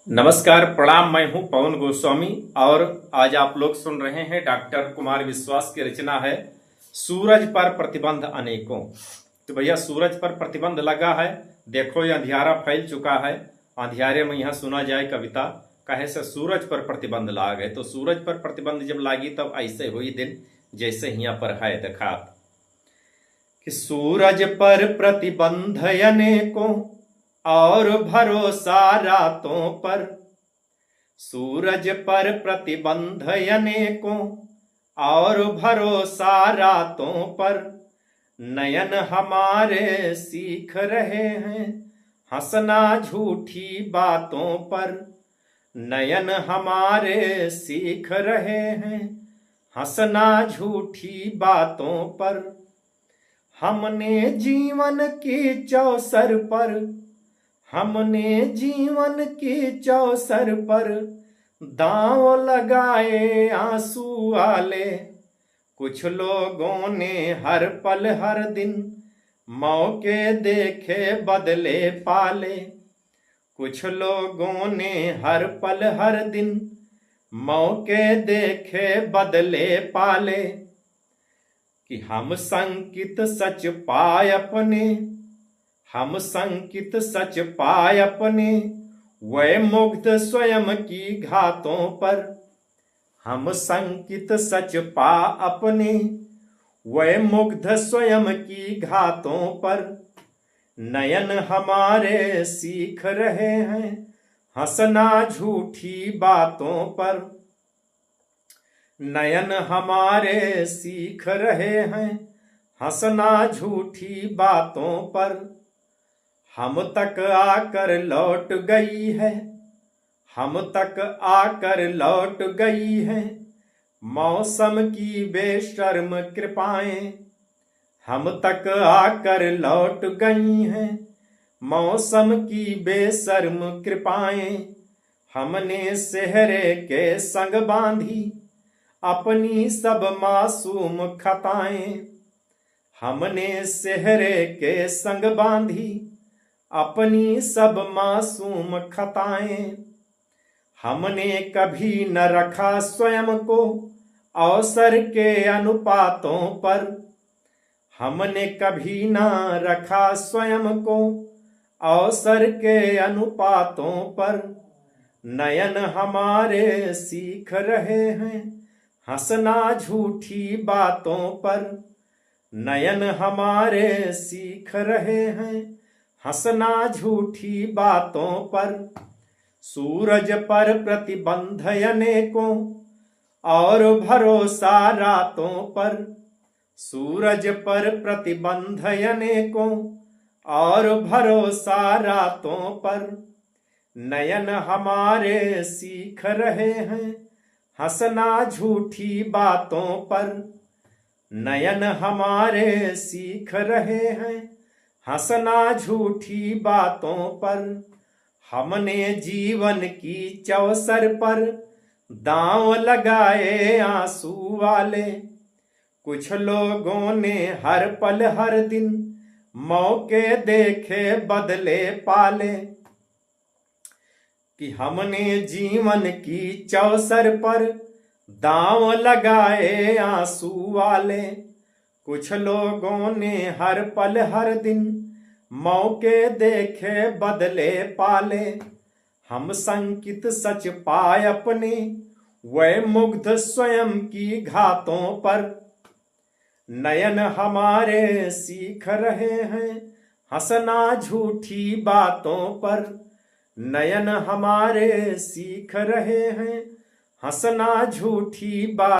नमस्कार, प्रणाम। मैं हूं पवन गोस्वामी और आज आप लोग सुन रहे हैं डॉक्टर कुमार विश्वास की रचना है सूरज पर प्रतिबंध अनेकों। तो भैया सूरज पर प्रतिबंध लगा है, देखो ये अंधियारा फैल चुका है। अंधियारे में यहाँ सुना जाए कविता, कहे से सूरज पर प्रतिबंध ला गए। तो सूरज पर प्रतिबंध जब लागी तब ऐसे हुई दिन जैसे यहाँ पर है देखा कि सूरज पर प्रतिबंध अनेकों और भरोसा रातों पर। सूरज पर प्रतिबंध अनेकों और भरोसा रातों पर। नयन हमारे सीख रहे हैं हंसना झूठी बातों पर। नयन हमारे सीख रहे हैं हंसना झूठी बातों पर। हमने जीवन की चौसर पर हमने जीवन की चौसर पर दांव लगाए आंसू वाले। कुछ लोगों ने हर पल हर दिन मौके देखे बदले पाले। कुछ लोगों ने हर पल हर दिन मौके देखे बदले पाले। कि हम संकित सच पाए अपने हम संकित सच पाए अपने वह मुग्ध स्वयं की घातों पर। हम संकित सच पा अपने वह मुग्ध स्वयं की घातों पर। नयन हमारे सीख रहे हैं हंसना झूठी बातों पर। नयन हमारे सीख रहे हैं हंसना झूठी बातों पर। हम तक आकर लौट गई है हम तक आकर लौट गई है मौसम की बेशर्म कृपाएं। हम तक आकर लौट गई हैं मौसम की बेशर्म कृपाएं। हमने सेहरे के संग बांधी अपनी सब मासूम खताएं। हमने सेहरे के संग बांधी अपनी सब मासूम खताएं। हमने कभी न रखा स्वयं को अवसर के अनुपातों पर। हमने कभी न रखा स्वयं को अवसर के अनुपातों पर। नयन हमारे सीख रहे हैं हंसना झूठी बातों पर। नयन हमारे सीख रहे हैं हंसना झूठी बातों पर। सूरज पर प्रतिबंध अनेकों और भरोसा रातों पर। सूरज पर प्रतिबंध अनेकों और भरोसा रातों पर। नयन हमारे सीख रहे हैं हंसना झूठी बातों पर। नयन हमारे सीख रहे हैं हंसना झूठी बातों पर। हमने जीवन की चौसर पर दांव लगाए आंसू वाले। कुछ लोगों ने हर पल हर दिन मौके देखे बदले पाले। कि हमने जीवन की चौसर पर दांव लगाए आंसू वाले। कुछ लोगों ने हर पल हर दिन मौके देखे बदले पाले। हम संकित सच पाए अपने वह मुग्ध स्वयं की घातों पर। नयन हमारे सीख रहे हैं हंसना झूठी बातों पर। नयन हमारे सीख रहे हैं हंसना झूठी बात